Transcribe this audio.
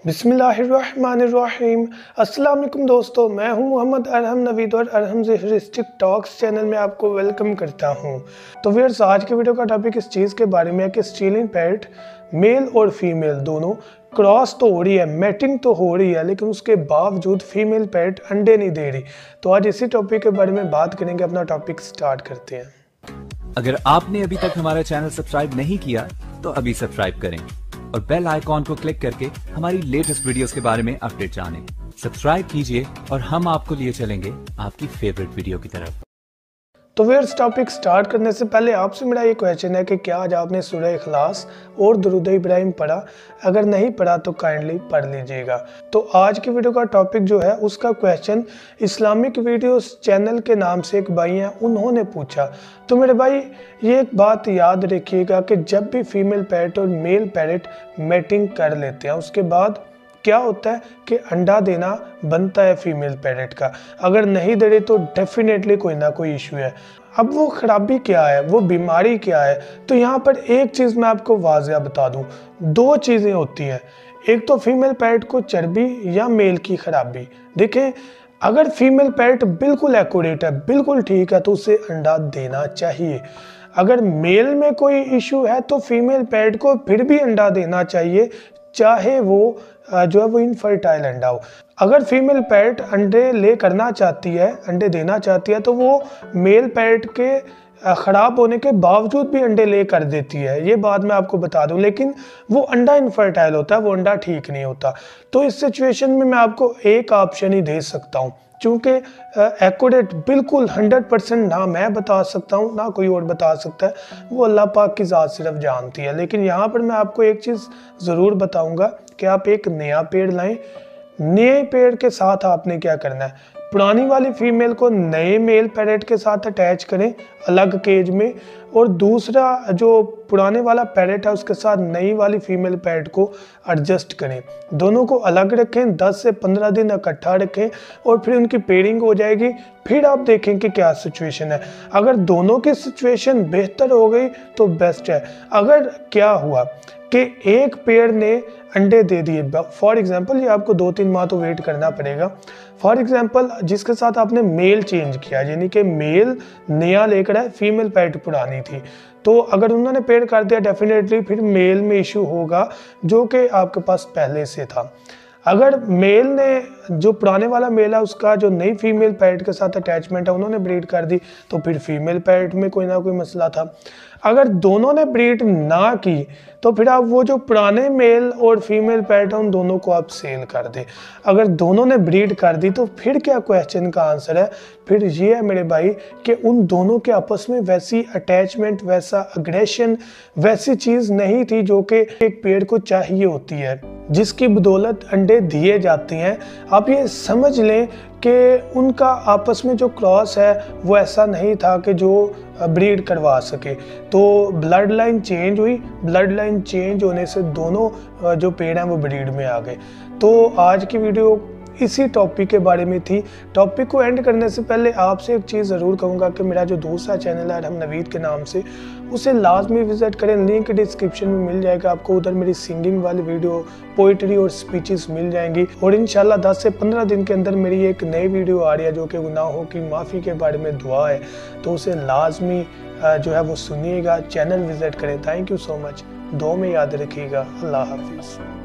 बिस्मिल्लाहिर्रहमानिर्रहीम। अस्सलाम वालेकुम दोस्तों, मैं हूं मोहम्मद अरहम नवीद और अरहम से ह्यूरिस्टिक टॉक्स चैनल में आपको वेलकम करता हूं। तो व्यूअर्स, आज के वीडियो का टॉपिक इस चीज़ के बारे में है कि स्टीलिंग पेट मेल और फीमेल दोनों क्रॉस तो हो रही है, मैटिंग तो हो रही है, लेकिन उसके बावजूद फीमेल पेट अंडे नहीं दे रही। तो आज इसी टॉपिक के बारे में बात करेंगे। अपना टॉपिक स्टार्ट करते हैं। अगर आपने अभी तक हमारा चैनल सब्सक्राइब नहीं किया तो अभी सब्सक्राइब करें और बेल आइकॉन को क्लिक करके हमारी लेटेस्ट वीडियोस के बारे में अपडेट जानें। सब्सक्राइब कीजिए और हम आपको लिए चलेंगे आपकी फेवरेट वीडियो की तरफ। तो व्यूअर्स, टॉपिक स्टार्ट करने से पहले आपसे मेरा ये क्वेश्चन है कि क्या आज आपने सूरह इखलास और दुरूद इब्राहिम पढ़ा? अगर नहीं पढ़ा तो काइंडली पढ़ लीजिएगा। तो आज की वीडियो का टॉपिक जो है उसका क्वेश्चन इस्लामिक वीडियोस चैनल के नाम से एक भाई हैं, उन्होंने पूछा। तो मेरे भाई, ये एक बात याद रखिएगा कि जब भी फीमेल पैरट और मेल पैरट मैटिंग कर लेते हैं, उसके बाद क्या होता है कि अंडा देना बनता है फीमेल पैरट का। अगर नहीं दे रहे तो डेफिनेटली कोई ना कोई इशू है। अब वो खराबी क्या है, वो बीमारी क्या है? तो यहाँ पर एक चीज़ मैं आपको वाज़िया बता दूँ, दो चीज़ें होती हैं। एक तो फीमेल पैरट को चर्बी या मेल की खराबी। देखें, अगर फीमेल पैरट बिल्कुल एक्यूरेट है, बिल्कुल ठीक है, तो उसे अंडा देना चाहिए। अगर मेल में कोई इशू है तो फीमेल पैरट को फिर भी अंडा देना चाहिए, चाहे वो जो है वो इनफर्टाइल अंडा हो। अगर फीमेल पैरट अंडे ले करना चाहती है, अंडे देना चाहती है, तो वो मेल पैरट के ख़राब होने के बावजूद भी अंडे ले कर देती है। ये बात मैं आपको बता दूं, लेकिन वो अंडा इनफर्टाइल होता है, वो अंडा ठीक नहीं होता। तो इस सिचुएशन में मैं आपको एक ऑप्शन ही दे सकता हूँ, क्योंकि एक्यूरेट बिल्कुल 100% ना मैं बता सकता हूँ ना कोई और बता सकता है, वो अल्लाह पाक की ज़ात सिर्फ जानती है। लेकिन यहाँ पर मैं आपको एक चीज़ ज़रूर बताऊँगा कि आप एक नया पेड़ लाएं। नए पेड़ के साथ आपने क्या करना है, पुरानी वाली फीमेल को नए मेल पैरट के साथ अटैच करें अलग केज में, और दूसरा जो पुराने वाला पैरट है उसके साथ नई वाली फीमेल पैरट को एडजस्ट करें। दोनों को अलग रखें, 10 से 15 दिन इकट्ठा रखें और फिर उनकी पेयरिंग हो जाएगी। फिर आप देखें कि क्या सिचुएशन है। अगर दोनों की सिचुएशन बेहतर हो गई तो बेस्ट है। अगर क्या हुआ कि एक पेड़ ने अंडे दे दिए, फॉर एग्जांपल, ये आपको 2-3 माह तो वेट करना पड़ेगा। फॉर एग्जांपल, जिसके साथ आपने मेल चेंज किया, यानी कि मेल नया लेकर आए, फीमेल पैरट पुरानी थी, तो अगर उन्होंने पेड़ कर दिया, डेफिनेटली फिर मेल में इशू होगा जो कि आपके पास पहले से था। अगर मेल ने, जो पुराने वाला मेल है, उसका जो नई फीमेल पैरट के साथ अटैचमेंट है, उन्होंने ब्रीड कर दी, तो फिर फीमेल पैरट में कोई ना कोई मसला था। अगर दोनों ने ब्रीड ना की तो फिर आप वो जो पुराने मेल और फीमेल पैरट है, उन दोनों को आप सेल कर दें। अगर दोनों ने ब्रीड कर दी तो फिर क्या क्वेश्चन का आंसर है? फिर ये है मेरे भाई कि उन दोनों के आपस में वैसी अटैचमेंट, वैसा अग्रेशन, वैसी चीज़ नहीं थी जो कि एक पेड़ को चाहिए होती है, जिसकी बदौलत अंडे दिए जाते हैं। आप ये समझ लें कि उनका आपस में जो क्रॉस है वो ऐसा नहीं था कि जो ब्रीड करवा सके। तो ब्लड लाइन चेंज हुई, ब्लड लाइन चेंज होने से दोनों जो पेड़ हैं वो ब्रीड में आ गए। तो आज की वीडियो इसी टॉपिक के बारे में थी। टॉपिक को एंड करने से पहले आपसे एक चीज़ ज़रूर कहूँगा कि मेरा जो दूसरा चैनल है अरहम नवीद के नाम से, उसे लाजमी विज़िट करें। लिंक डिस्क्रिप्शन में मिल जाएगा आपको। उधर मेरी सिंगिंग वाली वीडियो, पोइट्री और स्पीचेस मिल जाएंगी। और इंशाल्लाह 10 से 15 दिन के अंदर मेरी एक नई वीडियो आ रही है जो कि गुनाहों की माफ़ी के बारे में दुआ है, तो उसे लाजमी जो है वो सुनिएगा। चैनल विज़िट करें। Thank you so much. दुआ में याद रखिएगा। अल्लाह हाफिज़।